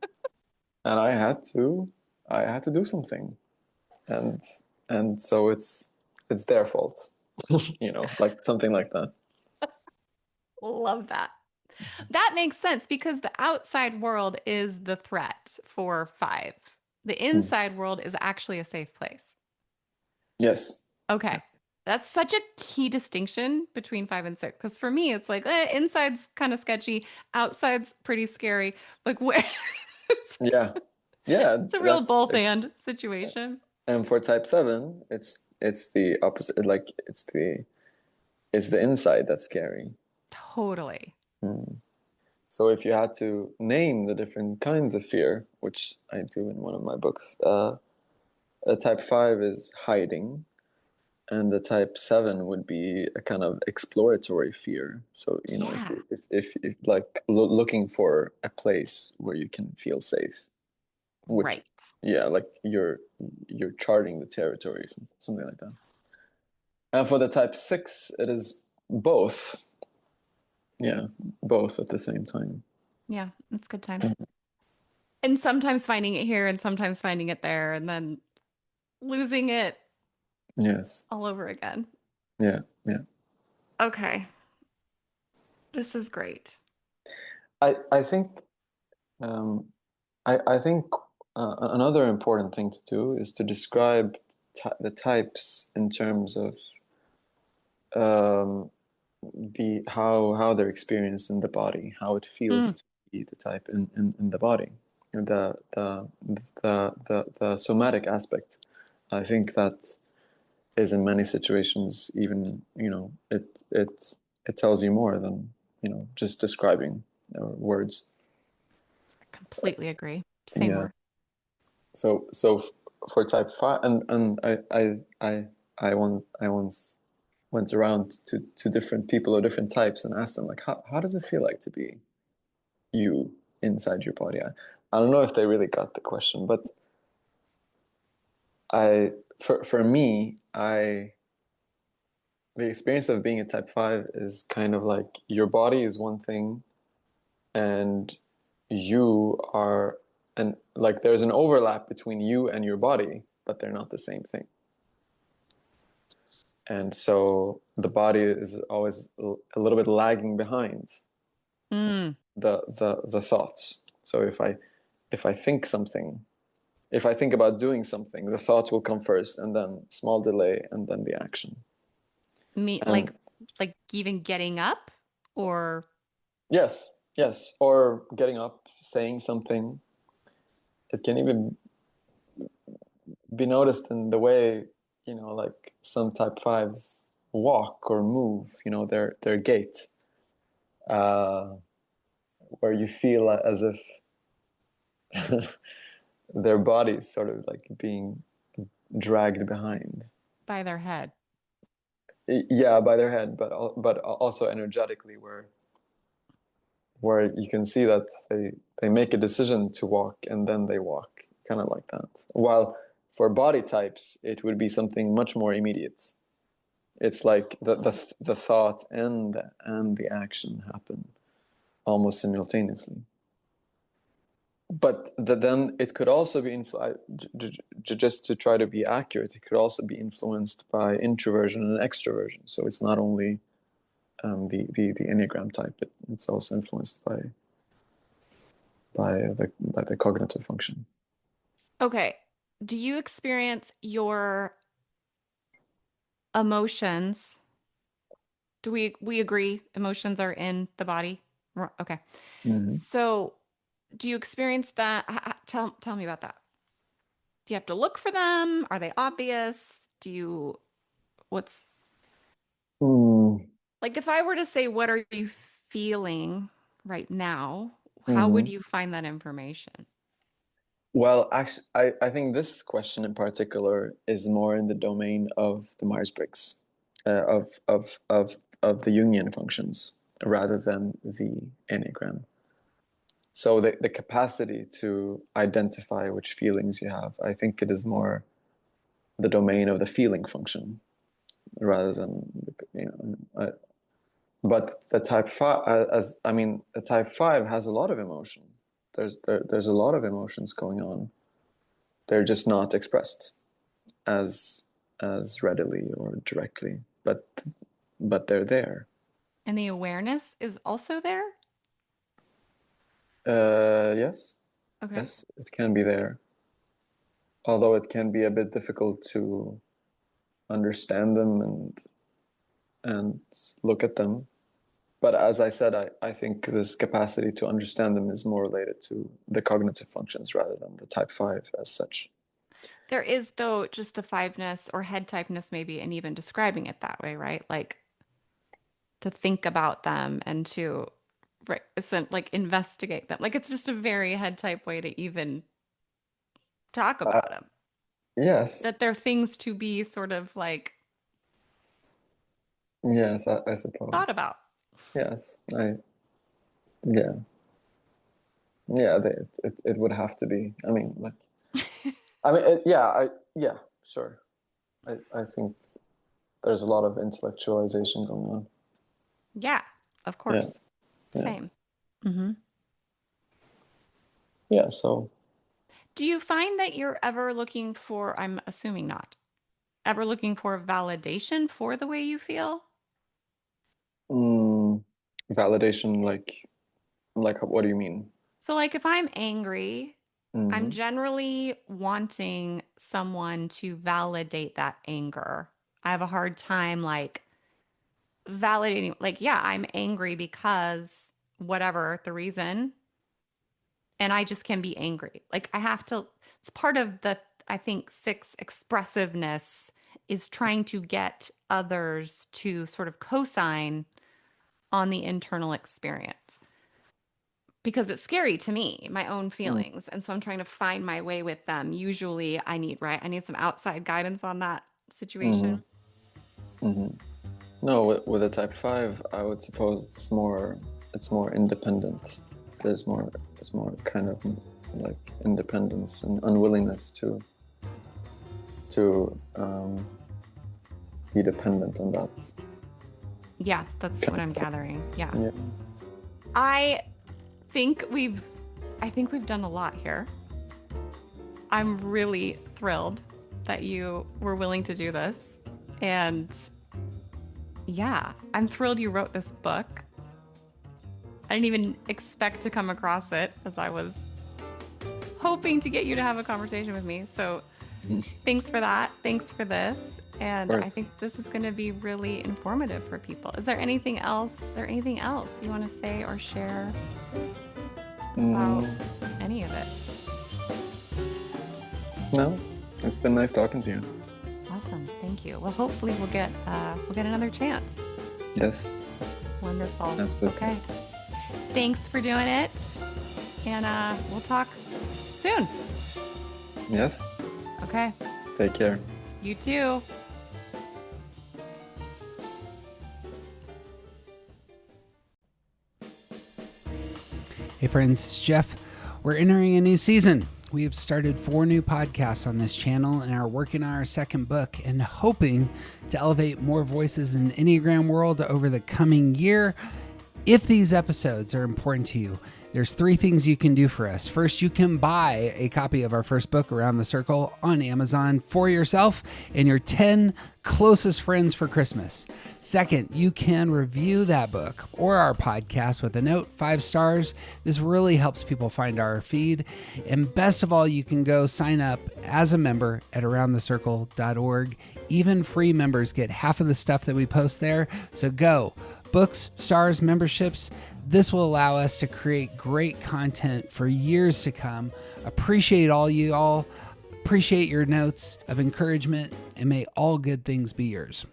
and I had to do something, and and so it's their fault, like something like that. Love that. That makes sense because the outside world is the threat for five. The Hmm. inside world is actually a safe place. Yes. Yeah. Okay. That's such a key distinction between five and six. Because for me, it's like inside's kind of sketchy, outside's pretty scary. Like where Yeah. Yeah. it's a real That both and situation. and for type seven, it's the opposite. Like it's the inside that's scary. Totally. Hmm. So if you had to name the different kinds of fear, which I do in one of my books, a type five is hiding, and the type seven would be a kind of exploratory fear. So, Yeah. if like looking for a place where you can feel safe, which, Right. yeah, like you're charting the territory, something like that. And for the type six, it is both. Yeah, both at the same time. Yeah. It's good times. And sometimes finding it here and sometimes finding it there and then losing it Yes. all over again. Yeah. Yeah. Okay. This is great. I think um, I think another important thing to do is to describe the types in terms of um, the how they're experienced in the body, how it feels Mm, to be the type in the body, and the somatic aspect. I think that is in many situations even it tells you more than just describing words. I completely agree. Say Yeah. more. So for type five, and I once went around to different people or different types and asked them like how does it feel like to be you inside your body? I don't know if they really got the question, but for me, I the experience of being a type five is kind of like your body is one thing and you are and like there's an overlap between you and your body, but they're not the same thing. And so the body is always a little bit lagging behind Mm, the thoughts. So if I think something, if I think about doing something, the thought will come first, and then small delay, and then the action. me And like even getting up or yes, yes, or getting up, saying something. It can even be noticed in the way like some type fives walk or move. Their gait, uh, where you feel as if their bodies sort of like being dragged behind. by their head. Yeah, by their head, but also energetically, where you can see that they make a decision to walk and then they walk, kind of like that. While for body types, it would be something much more immediate. It's like the thought and the action happen almost simultaneously. But then it could also be just to try to be accurate. It could also be influenced by introversion and extroversion. So it's not only the Enneagram type, but it's also influenced by the cognitive function. Okay. Do you experience your emotions? Do we agree emotions are in the body? Okay. Hmm. So, do you experience that? Tell me about that. Do you have to look for them? Are they obvious? Do you what's Mm, Like if I were to say, what are you feeling right now? How would mhm. you find that information? Well, actually, I think this question in particular is more in the domain of the Myers-Briggs, of the Jungian functions rather than the Enneagram. So the capacity to identify which feelings you have, I think it is more the domain of the feeling function rather than, but the type five, as I mean, the type five has a lot of emotion. There's a lot of emotions going on. They're just not expressed as readily or directly, but they're there. And the awareness is also there? Yes, Okay. yes, it can be there. Although it can be a bit difficult to understand them and look at them. But as I said, I think this capacity to understand them is more related to the cognitive functions rather than the type five as such. There is, though, just the fiveness or head typeness, maybe, and even describing it that way, right? Like to think about them and to, right, like investigate them. Like it's just a very head type way to even talk Uh, about them. yes, That they're things to be sort of like yes, I thought suppose. about. Yes, yeah, yeah. It would have to be. I mean, like, yeah, sure. I think there's a lot of intellectualization going on. Yeah, of Yeah, course. yeah, Same. Hmm. yeah. So, Do you find that you're ever looking for, I'm assuming not, ever looking for validation for the way you feel? mm, validation, like, what do you mean? So, like, if I'm angry, I'm Hmm. generally wanting someone to validate that anger. I have a hard time, like, validating, like, yeah, I'm angry because whatever the reason, and I just can be angry. Like, I have to, it's part of the, I think, six expressiveness is trying to get others to sort of co-sign on the internal experience because it's scary to me, my own feelings. And so I'm trying to find my way with them. Usually I need, right? I need some outside guidance on that Mm-hmm. situation. Mm-hmm. No, with a type five, I would suppose it's more independent. There's more kind of like independence and unwillingness to be dependent on that Yeah, that's what kind I'm of thing. gathering. Yeah. Yeah. I think we've I think we've done a lot here. I'm really thrilled that you were willing to do this. And yeah, I'm thrilled you wrote this book. I didn't even expect to come across it as I was hoping to get you to have a conversation with me. So thanks for that. Thanks for this. Of And I course. think this is going to be really informative for people. Is there anything else? Is there anything else you want to say or share about Mm, any of it? no, it's been nice talking to you. Awesome. Thank you. Well, hopefully we'll get another chance. Yes, Wonderful. absolutely. Okay. Thanks for doing it. And we'll talk soon. Yes. Okay. Take care. You too. Hey friends, it's Jeff. We're entering a new season. We have started 4 new podcasts on this channel and are working on our second book and hoping to elevate more voices in the Enneagram world over the coming year. If these episodes are important to you, there's 3 things you can do for us. First, you can buy a copy of our first book, Around the Circle, on Amazon for yourself and your 10 closest friends for Christmas. Second, you can review that book or our podcast with a note, 5 stars. This really helps people find our feed. And best of all, you can go sign up as a member at aroundthecircle.org. Even free members get half of the stuff that we post there. So go. Books, stars, memberships. This will allow us to create great content for years to come. Appreciate all you all. Appreciate your notes of encouragement, and may all good things be yours.